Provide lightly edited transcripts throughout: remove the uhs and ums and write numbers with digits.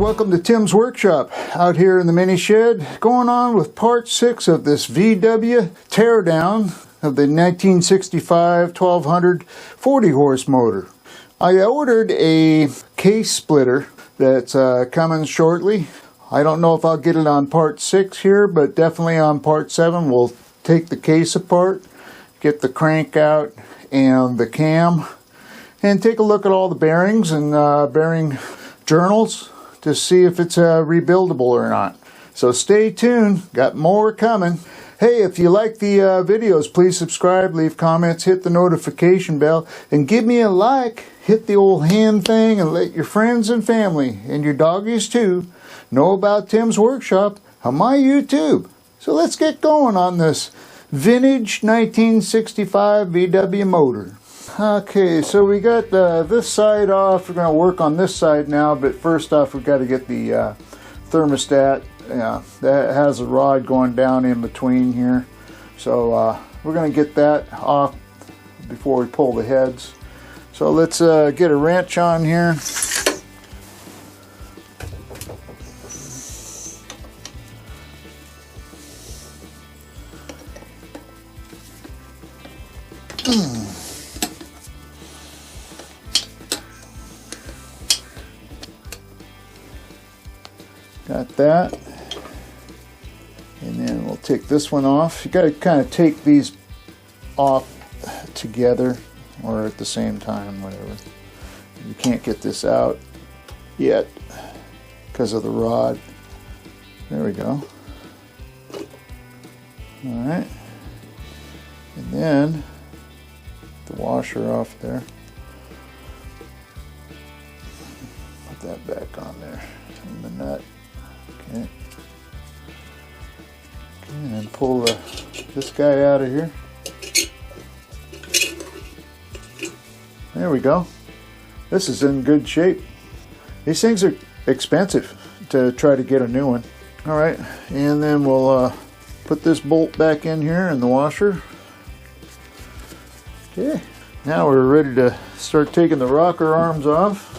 welcome to Tim's Workshop. Out here in the mini shed, going on with part 6 of this VW Teardown of the 1965 1200 40 horse motor. I ordered a case splitter that's coming shortly. I don't know if I'll get it on part 6 here, but definitely on part 7 we'll take the case apart, get the crank out and the cam, and take a look at all the bearings and bearing journals to see if it's rebuildable or not. So stay tuned, got more coming. Hey, if you like the videos, please subscribe, leave comments, hit the notification bell, and give me a like. Hit the old hand thing and let your friends and family, and your doggies too, know about Tim's Workshop on my YouTube. So let's get going on this vintage 1965 VW motor. Okay, so we got this side off. We're going to work on this side now, but first off we've got to get the thermostat. That has a rod going down in between here. So we're going to get that off before we pull the heads. So let's get a wrench on here. Got that, and then we'll take this one off. You got to kind of take these off together or at the same time, whatever. You can't get this out yet because of the rod. There we go. Alright, and then the washer off there. Put that back on there, and the nut. Okay. And then pull this guy out of here. There we go. This is in good shape. These things are expensive to try to get a new one. Alright, and then we'll put this bolt back in here in the washer. Okay, now we're ready to start taking the rocker arms off.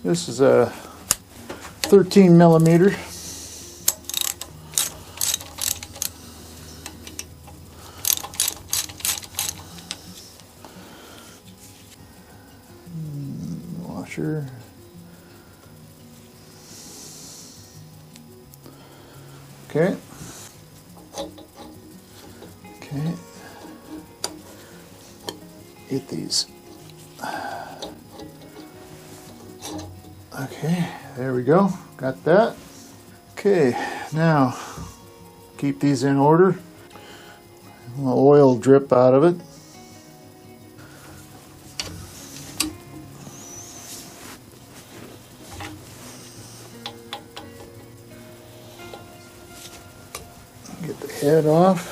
This is a 13 millimeter. Washer. Okay. Okay. Get these. Okay, there we go. Got that. Okay, now keep these in order. A little oil drip out of it. Get the head off.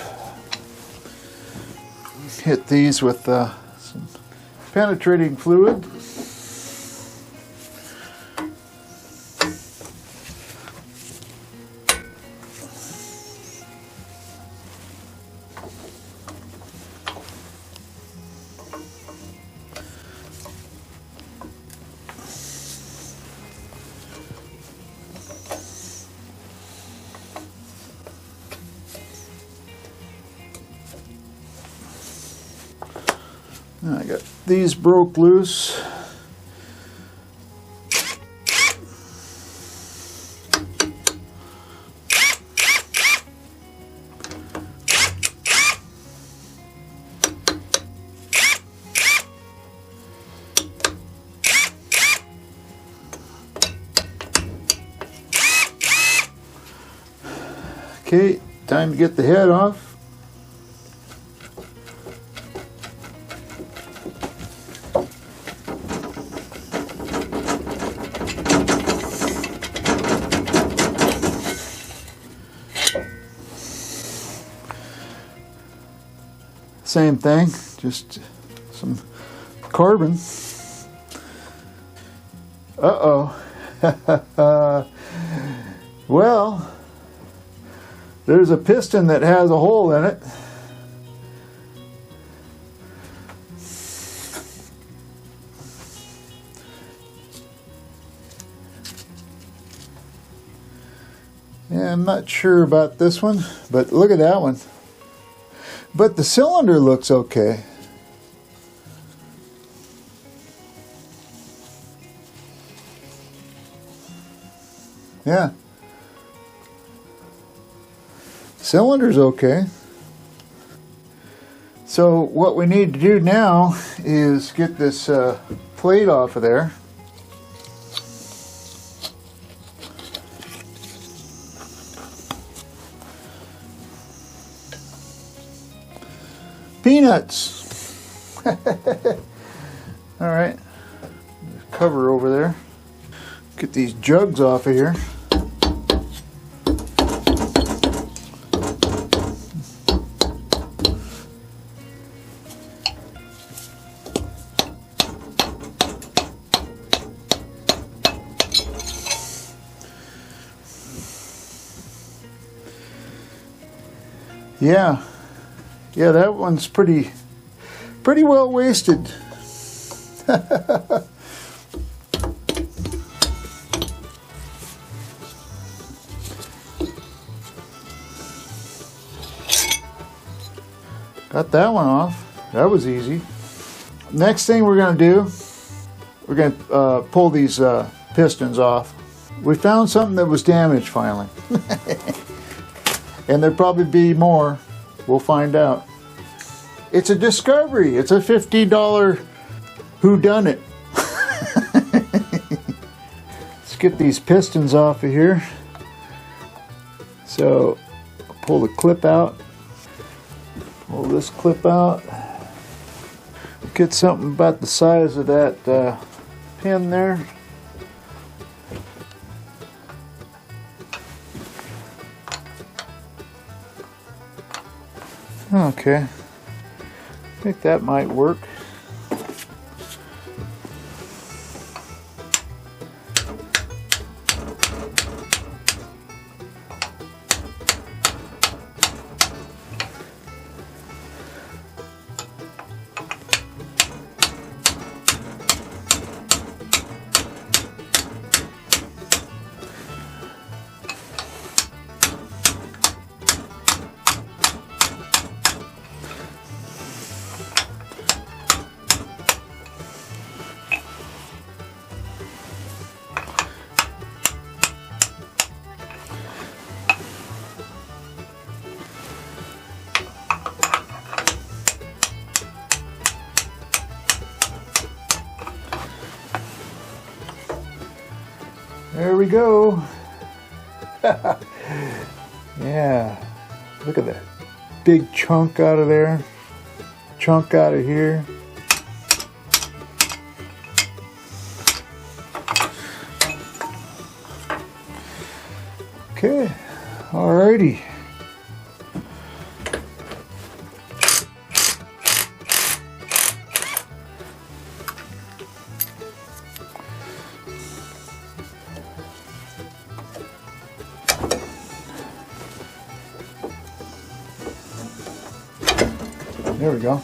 Hit these with some penetrating fluid. I got these broke loose. Okay, time to get the head off. Same thing, just some carbon. Uh-oh. Well, there's a piston that has a hole in it. Yeah, I'm not sure about this one, but look at that one. But the cylinder looks okay. Yeah. Cylinder's okay. So what we need to do now is get this plate off of there. Peanuts. All right, cover over there. Get these jugs off of here. Yeah, that one's pretty well wasted. Got that one off. That was easy. Next thing we're going to do, we're going to pull these pistons off. We found something that was damaged finally. And there'll probably be more. We'll find out. It's a discovery. It's a $50 whodunit. Let's get these pistons off of here. So, pull the clip out. Pull this clip out. Get something about the size of that pin there. Okay, I think that might work. There we go. Yeah, look at that big chunk out of there, chunk out of here. Okay, alrighty. There we go.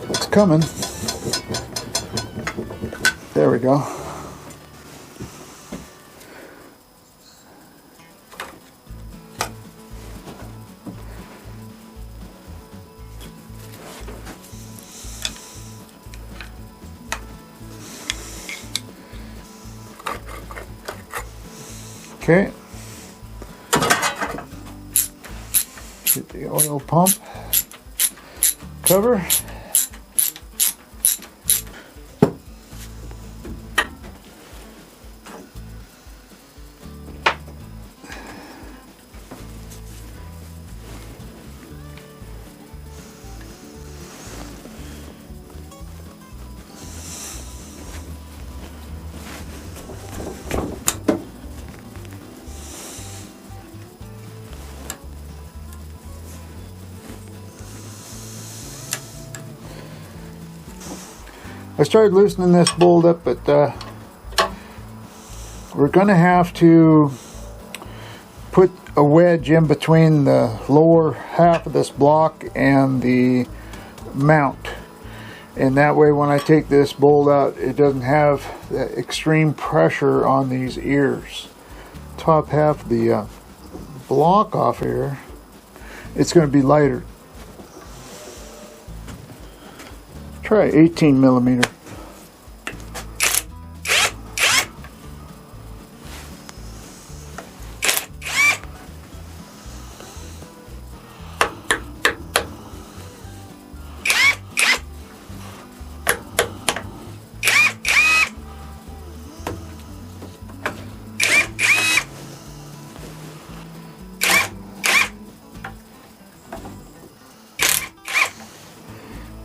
It's coming. There we go. Okay. Get the oil pump cover. I started loosening this bolt up, but we're going to have to put a wedge in between the lower half of this block and the mount. And that way when I take this bolt out, it doesn't have that extreme pressure on these ears. Top half of the block off here, it's going to be lighter. Try 18 millimeter.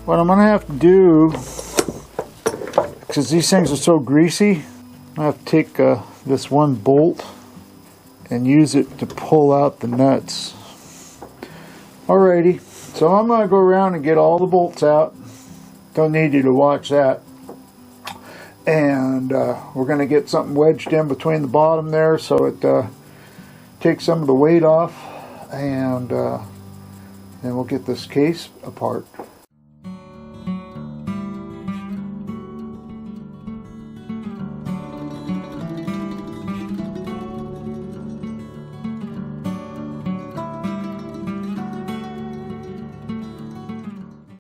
What I'm going to have to do, because these things are so greasy, I have to take this one bolt and use it to pull out the nuts. Alrighty, so I'm going to go around and get all the bolts out. Don't need you to watch that. And we're going to get something wedged in between the bottom there so it takes some of the weight off, and then we'll get this case apart.